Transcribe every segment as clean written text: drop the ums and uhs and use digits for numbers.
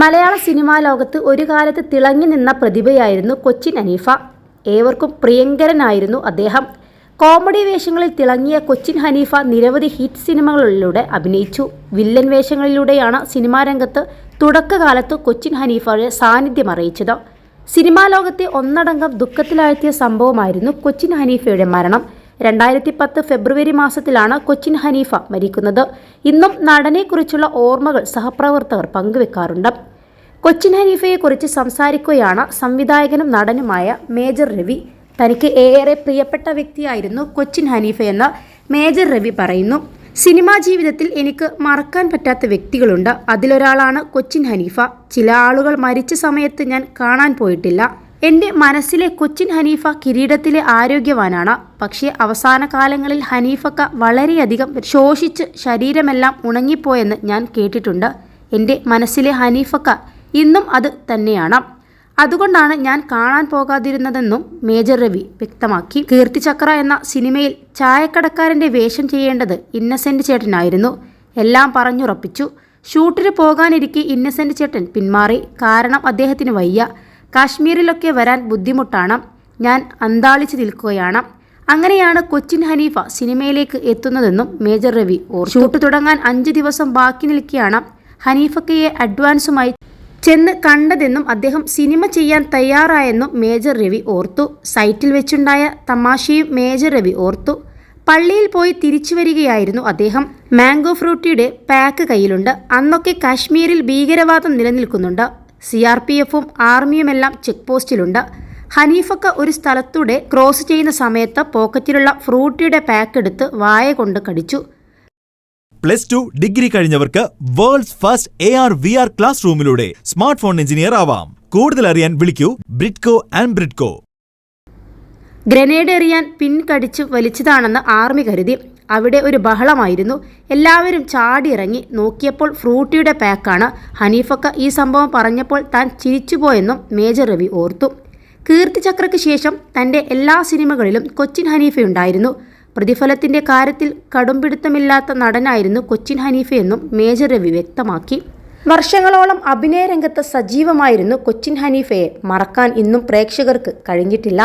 മലയാള cinema ലോകത്ത് ഒരു കാലത്ത് തിളങ്ങി നിന്ന പ്രതിഭയായിരുന്നു കൊച്ചിൻ ഹനീഫ. ഏവർക്കും പ്രിയങ്കരനായിരുന്നു അദ്ദേഹം. കോമഡി വേഷങ്ങളിൽ തിളങ്ങിയ കൊച്ചിൻ ഹനീഫ നിരവധി ഹിറ്റ് സിനിമകളിലൂടെ അഭിനയിച്ചു. വില്ലൻ വേഷങ്ങളിലൂടെയാണ് സിനിമാ രംഗത്ത് തുടക്കകാലത്ത് കൊച്ചിൻ ഹനീഫയുടെ സാന്നിധ്യം അറിയിച്ചത്. സിനിമാ ലോകത്തെ ഒന്നടങ്കം ദുഃഖത്തിലാഴ്ത്തിയ സംഭവമായിരുന്നു കൊച്ചിൻ ഹനീഫയുടെ മരണം. 2010 ഫെബ്രുവരി മാസത്തിലാണ് കൊച്ചിൻ ഹനീഫ മരിക്കുന്നത്. ഇന്നും നടനെക്കുറിച്ചുള്ള ഓർമ്മകൾ സഹപ്രവർത്തകർ പങ്കുവെക്കാറുണ്ട്. കൊച്ചിൻ ഹനീഫയെക്കുറിച്ച് സംസാരിക്കുകയാണ് സംവിധായകനും നടനുമായ മേജർ രവി. തനിക്ക് ഏറെ പ്രിയപ്പെട്ട വ്യക്തിയായിരുന്നു കൊച്ചിൻ ഹനീഫയെന്ന് മേജർ രവി പറയുന്നു. സിനിമാ ജീവിതത്തിൽ എനിക്ക് മറക്കാൻ പറ്റാത്ത വ്യക്തികളുണ്ട്. അതിലൊരാളാണ് കൊച്ചിൻ ഹനീഫ. ചില ആളുകൾ മരിച്ച സമയത്ത് ഞാൻ കാണാൻ പോയിട്ടില്ല. എൻ്റെ മനസ്സിലെ കൊച്ചിൻ ഹനീഫ കിരീടത്തിലെ ആരോഗ്യവാനാണ്. പക്ഷേ അവസാന കാലങ്ങളിൽ ഹനീഫക്ക വളരെയധികം ശോഷിച്ച് ശരീരമെല്ലാം ഉണങ്ങിപ്പോയെന്ന് ഞാൻ കേട്ടിട്ടുണ്ട്. എൻ്റെ മനസ്സിലെ ഹനീഫക്ക ഇന്നും അത് തന്നെയാണ്. അതുകൊണ്ടാണ് ഞാൻ കാണാൻ പോകാതിരുന്നതെന്നും മേജർ രവി വ്യക്തമാക്കി. കീർത്തിചക്ര എന്ന സിനിമയിൽ ചായക്കടക്കാരൻ്റെ വേഷം ചെയ്യേണ്ടത് ഇന്നസെൻ്റ് ചേട്ടനായിരുന്നു. എല്ലാം പറഞ്ഞുറപ്പിച്ചു. ഷൂട്ടിന് പോകാനിരിക്കെ ഇന്നസെൻ്റ് ചേട്ടൻ പിന്മാറി. കാരണം അദ്ദേഹത്തിന് വയ്യ. കാശ്മീരിലൊക്കെ വരാൻ ബുദ്ധിമുട്ടാണ്. ഞാൻ അന്താളിച്ച് നിൽക്കുകയാണ്. അങ്ങനെയാണ് കൊച്ചിൻ ഹനീഫ സിനിമയിലേക്ക് എത്തുന്നതെന്നും മേജർ രവി ഓർത്തു. ഷൂട്ട് തുടങ്ങാൻ 5 ദിവസം ബാക്കി നിൽക്കെയാണ് ഹനീഫക്കയെ അഡ്വാൻസുമായി ചെന്ന് കണ്ടതെന്നും അദ്ദേഹം സിനിമ ചെയ്യാൻ തയ്യാറായെന്നും മേജർ രവി ഓർത്തു. സൈറ്റിൽ വെച്ചുണ്ടായ തമാശയും മേജർ രവി ഓർത്തു. പള്ളിയിൽ പോയി തിരിച്ചു വരികയായിരുന്നു അദ്ദേഹം. മാംഗോ ഫ്രൂട്ടിയുടെ പാക്ക് കയ്യിലുണ്ട്. അന്നൊക്കെ കാശ്മീരിൽ ഭീകരവാദം നിലനിൽക്കുന്നുണ്ട്. CRPFും ആർമിയുമെല്ലാം ചെക്ക് പോസ്റ്റിലുണ്ട്. ഹനീഫക്ക ഒരു സ്ഥലത്തൂടെ ക്രോസ് ചെയ്യുന്ന സമയത്ത് പോക്കറ്റിലുള്ള ഫ്രൂട്ടിയുടെ പാക്ക് എടുത്ത് വായ കൊണ്ട് കടിച്ചു. +2 ഡിഗ്രി കഴിഞ്ഞവർക്ക് വേൾഡ്സ് ഫസ്റ്റ് AR/VR ക്ലാസ് റൂമിലൂടെ സ്മാർട്ട് ഫോൺ എഞ്ചിനീയർ ആവാം. കൂടുതൽ അറിയാൻ വിളിക്കൂ ബ്രിഡ്കോ ആൻഡ് ബ്രിഡ്കോ. ഗ്രനേഡ് എറിയാൻ പിൻ കടിച്ചു വലിച്ചതാണെന്ന് ആർമി കരുതി. അവിടെ ഒരു ബഹളമായിരുന്നു. എല്ലാവരും ചാടിയിറങ്ങി നോക്കിയപ്പോൾ ഫ്രൂട്ടിയുടെ പാക്കാണ്. ഹനീഫക്ക ഈ സംഭവം പറഞ്ഞപ്പോൾ താൻ ചിരിച്ചുപോയെന്നും മേജർ രവി ഓർത്തു. കീർത്തിചക്രയ്ക്ക് ശേഷം തൻ്റെ എല്ലാ സിനിമകളിലും കൊച്ചിൻ ഹനീഫയുണ്ടായിരുന്നു. പ്രതിഫലത്തിൻ്റെ കാര്യത്തിൽ കടുംപിടുത്തമില്ലാത്ത നടനായിരുന്നു കൊച്ചിൻ ഹനീഫയെന്നും മേജർ രവി വ്യക്തമാക്കി. വർഷങ്ങളോളം അഭിനയ രംഗത്ത് സജീവമായിരുന്നു കൊച്ചിൻ ഹനീഫയെ മറക്കാൻ ഇന്നും പ്രേക്ഷകർക്ക് കഴിഞ്ഞിട്ടില്ല.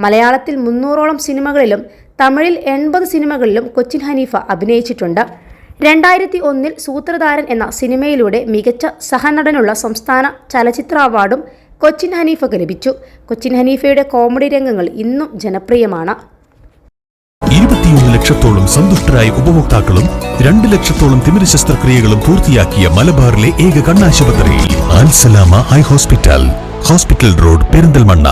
മലയാളത്തിൽ 300ഓളം സിനിമകളിലും തമിഴിൽ 80 സിനിമകളിലും കൊച്ചിൻ ഹനീഫ അഭിനയിച്ചിട്ടുണ്ട്. 2001 സൂത്രധാരൻ എന്ന സിനിമയിലൂടെ മികച്ച സഹനടനുള്ള സംസ്ഥാന ചലച്ചിത്ര അവാർഡും കൊച്ചിൻ ഹനീഫക്ക് ലഭിച്ചു. കൊച്ചിൻ ഹനീഫയുടെ കോമഡി രംഗങ്ങൾ ഇന്നും ജനപ്രിയമാണ്. 21 ലക്ഷത്തോളം സന്തുഷ്ടരായ ഉപഭോക്താക്കളും 2 ലക്ഷത്തോളം തിമിര ശസ്ത്രക്രിയകളും പൂർത്തിയാക്കിയ മലബാറിലെ ഏക കണ്ണാശുപത്രി അൽ സലാമ ഹൈ ഹോസ്പിറ്റൽ റോഡ്, പെരിന്തൽമണ്ണ.